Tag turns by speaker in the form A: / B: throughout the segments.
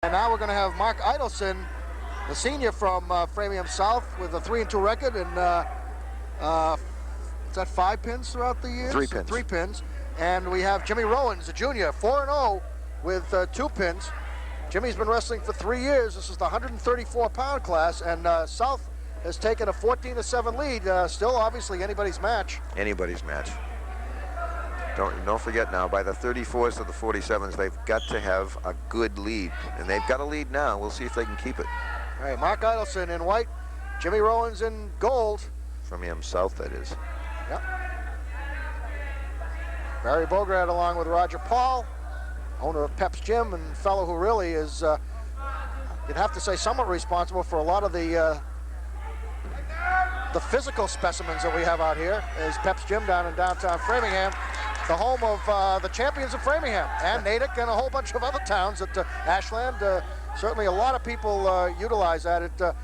A: And now we're going to have Mark Idleson, the senior from Framingham South, with a 3-2 record, and is that 5 pins throughout the year?
B: 3 pins.
A: 3 pins. And we have Jimmy Rowins, a junior, 4-0 with 2 pins. Jimmy's been wrestling for 3 years. This is the 134-pound class, and South has taken a 14-7 lead. Still, obviously, anybody's match.
B: Anybody's match. Don't forget now, by the 34s to the 47s, they've got to have a good lead, and they've got a lead now. We'll see if they can keep it.
A: All right, Mark Idleson in white, Jimmy Rowins in gold.
B: Framingham South, that is.
A: Yep. Barry Bograt along with Roger Paul, owner of Pep's Gym, and fellow who really is, you'd have to say, somewhat responsible for a lot of the physical specimens that we have out here, is Pep's Gym down in downtown Framingham, the home of the champions of Framingham, and Natick, and a whole bunch of other towns at Ashland. Certainly a lot of people utilize that. It's a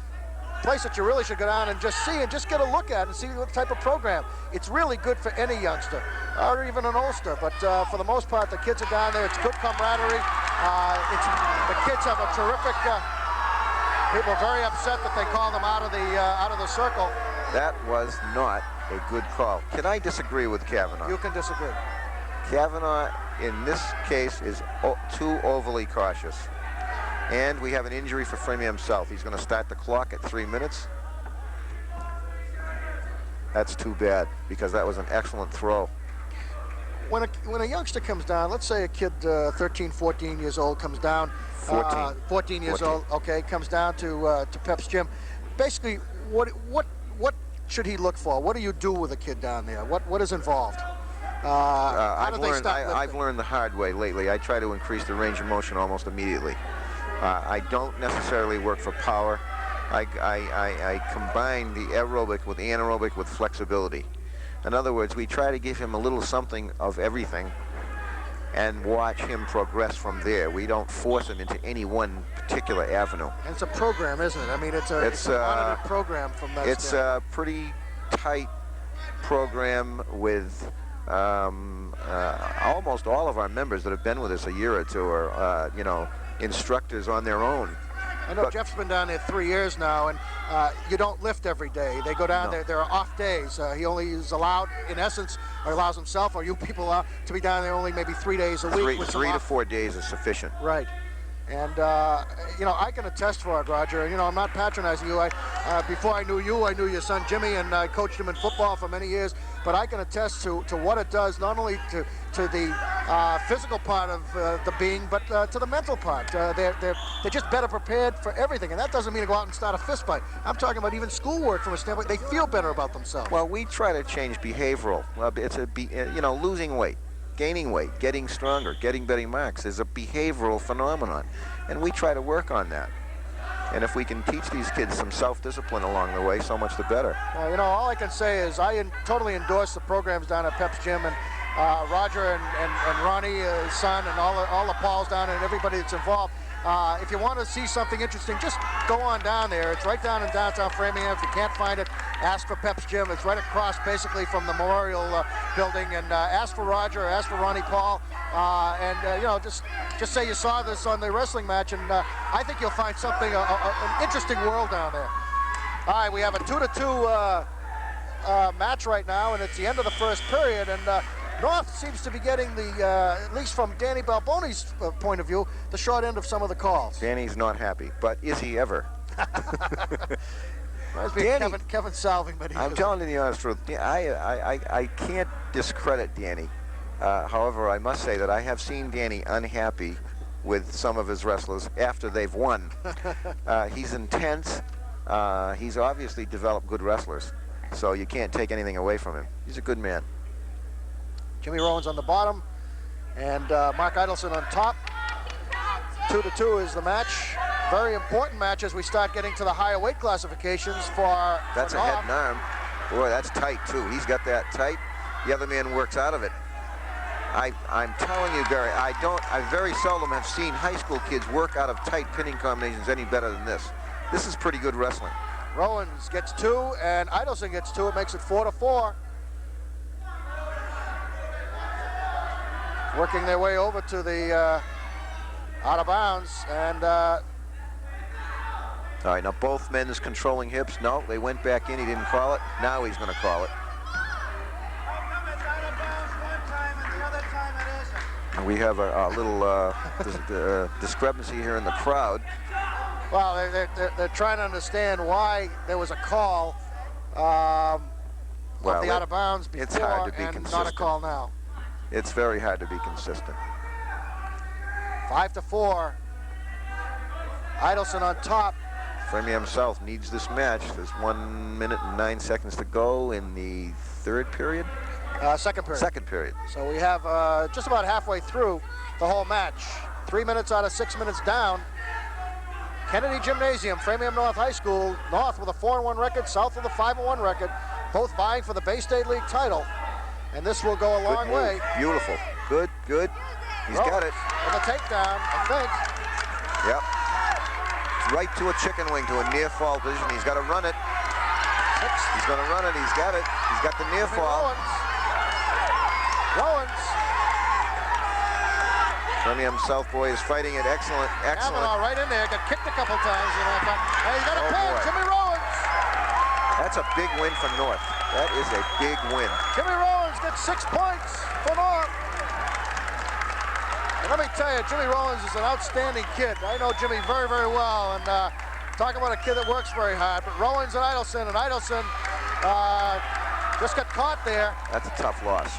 A: place that you really should go down and just see and just get a look at and see what type of program. It's really good for any youngster, or even an oldster, but for the most part, the kids are down there. It's good camaraderie. The kids have a terrific, people are very upset that they call them out of the circle.
B: That was not a good call. Can I disagree with Kavanaugh?
A: You can disagree.
B: Kavanaugh, in this case, is too overly cautious. And we have an injury for Framingham South. He's going to start the clock at 3 minutes. That's too bad, because that was an excellent throw.
A: When a youngster comes down, let's say a kid 13, 14 years old comes down, 14 years old, okay, comes down to Pep's Gym. Basically, what should he look for? What do you do with a kid down there? What is involved?
B: I've learned the hard way lately. I try to increase the range of motion almost immediately. I don't necessarily work for power. I combine the aerobic with anaerobic with flexibility. In other words, we try to give him a little something of everything and watch him progress from there. We don't force him into any one particular avenue.
A: And it's a program, isn't it? I mean, it's a monitored program from that
B: It's a pretty tight program with almost all of our members that have been with us a year or two are, instructors on their own.
A: I know Jeff's been down there 3 years now, and you don't lift every day. They go down there. There are off days. He only is allowed, in essence, or allows himself, or you people are, to be down there only maybe 3 days a week.
B: 3 to 4 days is sufficient.
A: Right. And, I can attest for it, Roger. I'm not patronizing you. Before I knew you, I knew your son Jimmy, and I coached him in football for many years. But I can attest to what it does, not only to the physical part of the being, but to the mental part. They're just better prepared for everything. And that doesn't mean to go out and start a fist fight. I'm talking about even schoolwork from a standpoint. They feel better about themselves.
B: Well, we try to change behavioral. It's losing weight, gaining weight, getting stronger, getting better marks is a behavioral phenomenon, and we try to work on that. And if we can teach these kids some self-discipline along the way, so much the better.
A: All I can say is I totally endorse the programs down at Pep's Gym, and Roger and Ronnie, his son, and all the Pauls down and everybody that's involved. If you want to see something interesting, just go on down there. It's right down in downtown Framingham. If you can't find it, ask for Pep's Gym. It's right across, basically, from the Memorial Building. And ask for Roger, ask for Ronnie Paul, just say you saw this on the wrestling match, and I think you'll find something, an interesting world down there. All right, we have a 2-2 match right now, and it's the end of the first period, and North seems to be getting at least from Danny Balboni's point of view, the short end of some of the calls.
B: Danny's not happy, but is he ever?
A: Danny, Kevin Salving, but
B: I'm telling you the honest truth. I can't discredit Danny. However, I must say that I have seen Danny unhappy with some of his wrestlers after they've won. He's intense. He's obviously developed good wrestlers, so you can't take anything away from him. He's a good man.
A: Jimmy Rowins on the bottom, and Mark Idleson on top. 2-2 is the match. Very important match as we start getting to the higher weight classifications for
B: That's a head and arm. Boy, that's tight, too. He's got that tight. The other man works out of it. I'm telling you, Barry, I very seldom have seen high school kids work out of tight pinning combinations any better than this. This is pretty good wrestling.
A: Rowins gets 2, and Idleson gets 2. It makes it 4-4. Working their way over to the Out of bounds, and
B: all right, now both men's controlling hips. No, they went back in. He didn't call it. Now he's going to call it. And we have a little discrepancy here in the crowd.
A: well, they're trying to understand why there was a call of the out of bounds before
B: it's hard to be
A: and
B: consistent.
A: not a call now.
B: It's very hard to be consistent.
A: 5-4. Idleson on top.
B: Framingham South needs this match. There's 1 minute and 9 seconds to go in the third period.
A: Second period.
B: Second period.
A: So we have just about halfway through the whole match. 3 minutes out of 6 minutes down. Kennedy Gymnasium, Framingham North High School. North with a 4-1 record, South with a 5-1 record. Both vying for the Bay State League title. And this will go a long way.
B: Beautiful. Good, good. He's got it.
A: With a takedown, I think.
B: Yep. Right to a chicken wing, to a near fall position. He's got to run it. He's going to run it. He's got it. He's got the near fall.
A: Rowins.
B: Framingham South boy is fighting it. Excellent, excellent.
A: Kavanaugh right in there. Got kicked a couple times. And he's got a pin.
B: Boy.
A: Jimmy Rowins.
B: That's a big win for North. That is a big win.
A: Jimmy Rowins gets 6 points for North. And let me tell you, Jimmy Rowins is an outstanding kid. I know Jimmy very, very well. And talk about a kid that works very hard. But Rowins and Idleson just got caught there.
B: That's a tough loss.